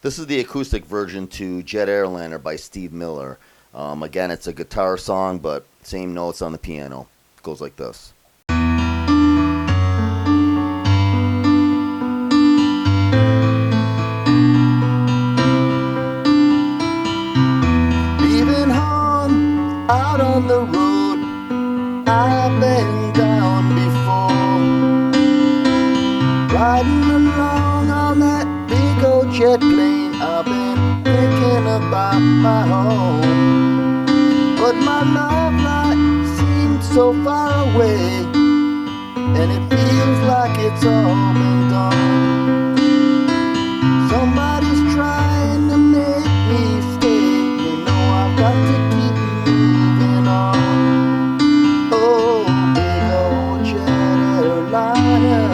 This is the acoustic version to Jet Airliner by Steve Miller. Again, it's a guitar song, but same notes on the piano. It goes like this. Leaving home out on the road, I've been down before. Riding along on that big old jet plane, I've been thinking about my home. But my love life seems so far away, and it feels like it's all been done. Somebody's trying to make me stay, you know I've got to keep moving on. Oh, big old jet airliner,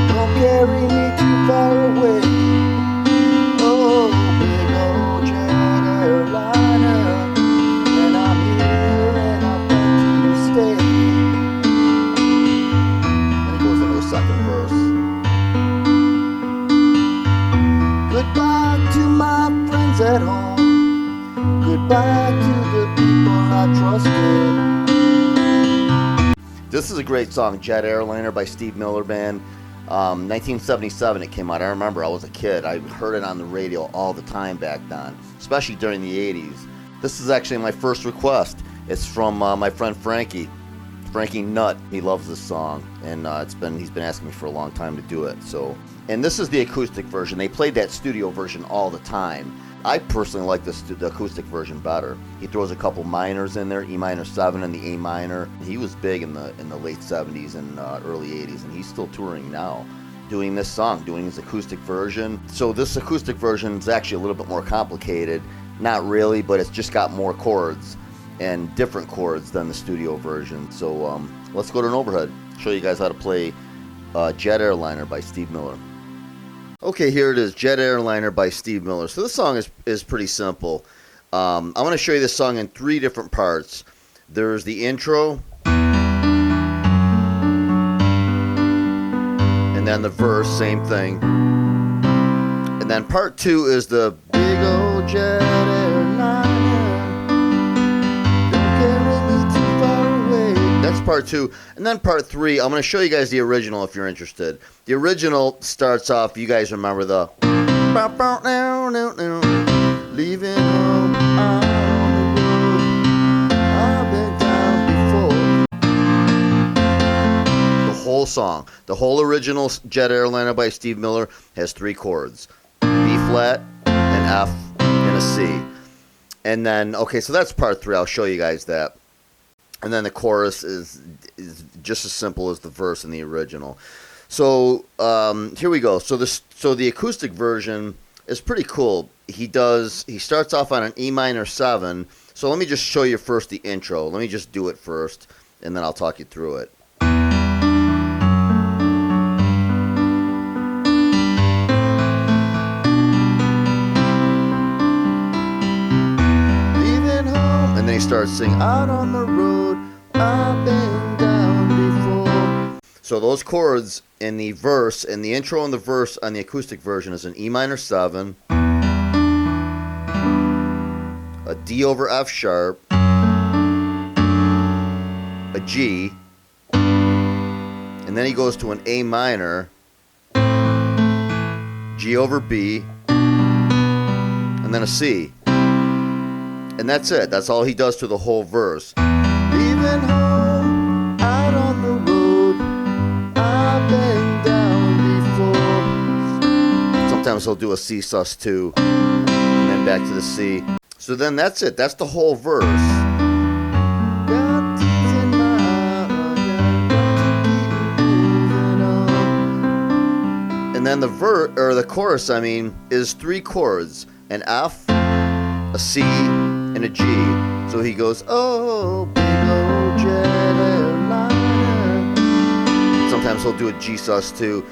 don't carry me too far away. Oh, big old jet airliner, and I'm here and I've got to stay. Then it goes into a second verse. Goodbye to my friends at home, goodbye to the people I trusted. This is a great song, Jet Airliner by Steve Miller Band. 1977 it came out. I remember I was a kid. I heard it on the radio all the time back then, especially during the 80s. This is actually my first request. It's from my friend Frankie Nutt. He loves this song, and he's been asking me for a long time to do it. And this is the acoustic version. They played that studio version all the time. I personally like the acoustic version better. He throws a couple minors in there, E minor 7 and the A minor. He was big in the late 70s and early 80s, and he's still touring now, doing this song, doing his acoustic version. So this acoustic version is actually a little bit more complicated. Not really, but it's just got more chords and different chords than the studio version. So let's go to an overhead, show you guys how to play Jet Airliner by Steve Miller. Okay, here it is, Jet Airliner by Steve Miller. So this song is pretty simple. I'm going to show you this song in 3 different parts. There's the intro, and then the verse, same thing. And then part 2 is the big old jet airliner, don't carry me too far away. That's part 2. And then part 3, I'm going to show you guys the original if you're interested. The original starts off, you guys remember the leaving home on the road, I've been down before. The whole song, the whole original Jet Airliner by Steve Miller has 3 chords, B flat, an F, and a C. And then, okay, so that's part 3. I'll show you guys that. And then the chorus is just as simple as the verse in the original. So here we go. So the acoustic version is pretty cool. He starts off on an E minor 7. So let me just show you first the intro. Let me just do it first, and then I'll talk you through it. Leaving home, and then he starts singing, out on the road, I've been down before. So those chords in the verse, in the intro and the verse on the acoustic version is an E minor 7, a D over F sharp, a G, and then he goes to an A minor, G over B, and then a C. And that's it. That's all he does to the whole verse. Leaving home out on the road, I've been down before. Sometimes he'll do a C sus2, and then back to the C. So then that's it. That's the whole verse. Got tears in my eye, got to keep moving on. And then the chorus, is 3 chords: an F, a C, and a G. So he goes, oh, big old jet airliner. Sometimes he'll do a G sus2.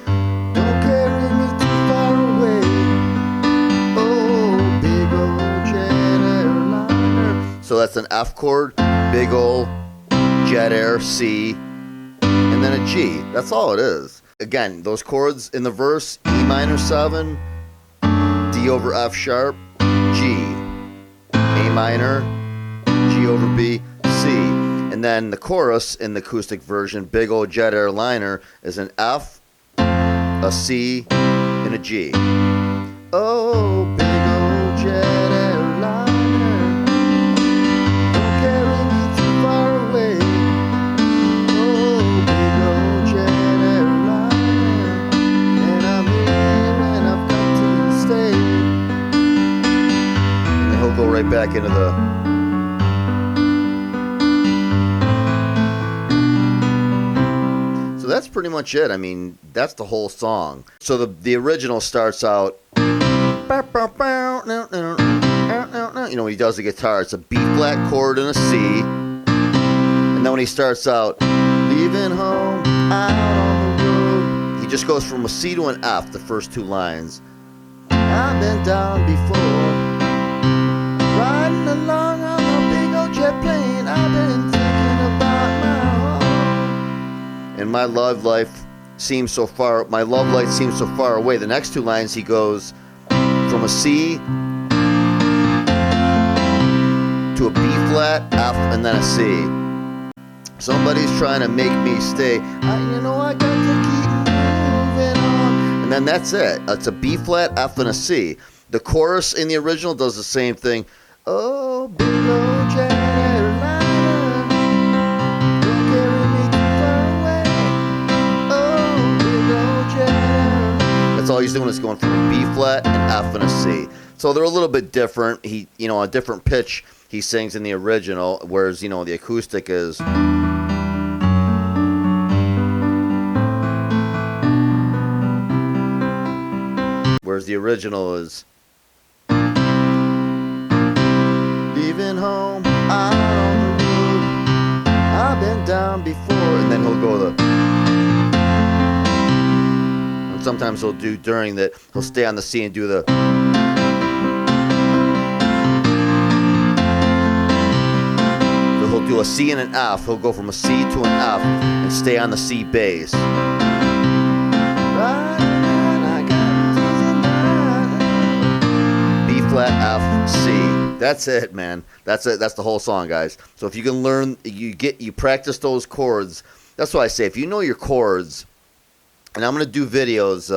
Don't carry me too far away. Oh, big old jet airliner. So that's an F chord, big old jet air, C, and then a G. That's all it is. Again, those chords in the verse, E minor 7, D over F sharp, G, A minor, G over B, C. And then the chorus in the acoustic version, Big Old Jet Airliner, is an F, a C, and a G. Oh, big old jet airliner, don't carry me too far away. Oh, big old jet airliner, and I'm here and I've come to stay. And then he'll go right back into the... So that's pretty much it. I mean, that's the whole song. So the original starts out, you know, when he does the guitar, it's a B flat chord and a C. And then when he starts out, leaving home out on the road, he just goes from a C to an F, the first two lines. I've been down before, riding along on a big old jet plane. I've been thinking about my home. And my love life seems so far away. The next two lines he goes from a C to a B flat, F, and then a C. Somebody's trying to make me stay. You know I got to keep moving on. And then that's it. It's a B flat, F, and a C. The chorus in the original does the same thing. Oh, big old jet airliner, don't carry me too far away. Oh, big old jet airliner. That's all he's doing is going from a B flat, an F, and a C. So they're a little bit different. He, you know, a different pitch he sings in the original, whereas, you know, the acoustic is... Whereas the original is... Leaving home out on the road, I've been down before. And then he'll go the... And sometimes he'll do during that, he'll stay on the C and do the... He'll do a C and an F. He'll go from a C to an F and stay on the C bass. B flat, F, C. That's it, man. That's it. That's the whole song, guys. So if you can learn, you practice those chords. That's why I say, if you know your chords, and I'm gonna do videos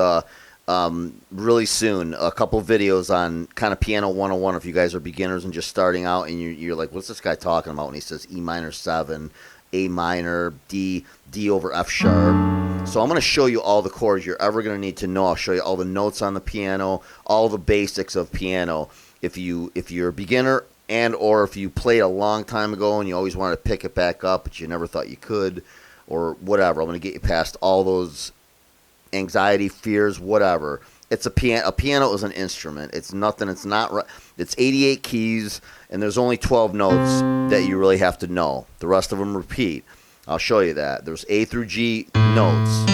really soon, a couple videos on kind of piano 101 if you guys are beginners and just starting out and you're like, what's this guy talking about when he says E minor 7, A minor, D over F sharp. So I'm going to show you all the chords you're ever going to need to know. I'll show you all the notes on the piano, all the basics of piano. If you're a beginner and or if you played a long time ago and you always wanted to pick it back up but you never thought you could or whatever, I'm going to get you past all those anxiety, fears, whatever. It's a piano. A piano is an instrument. It's nothing. It's not. It's 88 keys, and there's only 12 notes that you really have to know. The rest of them repeat. I'll show you that. There's A through G notes,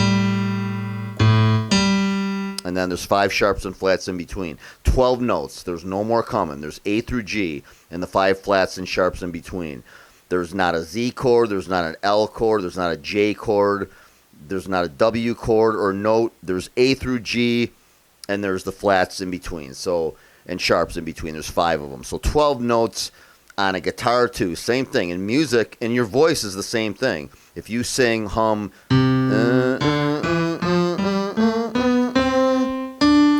and then there's 5 sharps and flats in between. 12 notes. There's no more coming. There's A through G, and the 5 flats and sharps in between. There's not a Z chord. There's not an L chord. There's not a J chord. There's not a W chord or note. There's A through G, and there's the flats in between. So, and sharps in between. There's 5 of them. So 12 notes on a guitar too. Same thing. In music, and your voice is the same thing. If you sing, hum,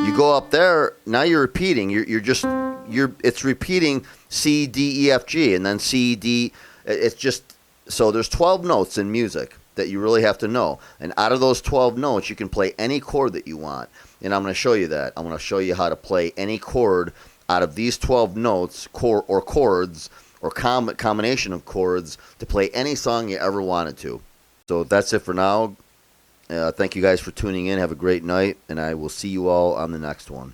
you go up there. Now you're repeating. It's repeating C, D, E, F, G, and then C, D. It's just so there's 12 notes in music that you really have to know. And out of those 12 notes, you can play any chord that you want. And I'm going to show you that. I'm going to show you how to play any chord out of these 12 notes, or chords, or combination of chords, to play any song you ever wanted to. So that's it for now. Thank you guys for tuning in. Have a great night, and I will see you all on the next one.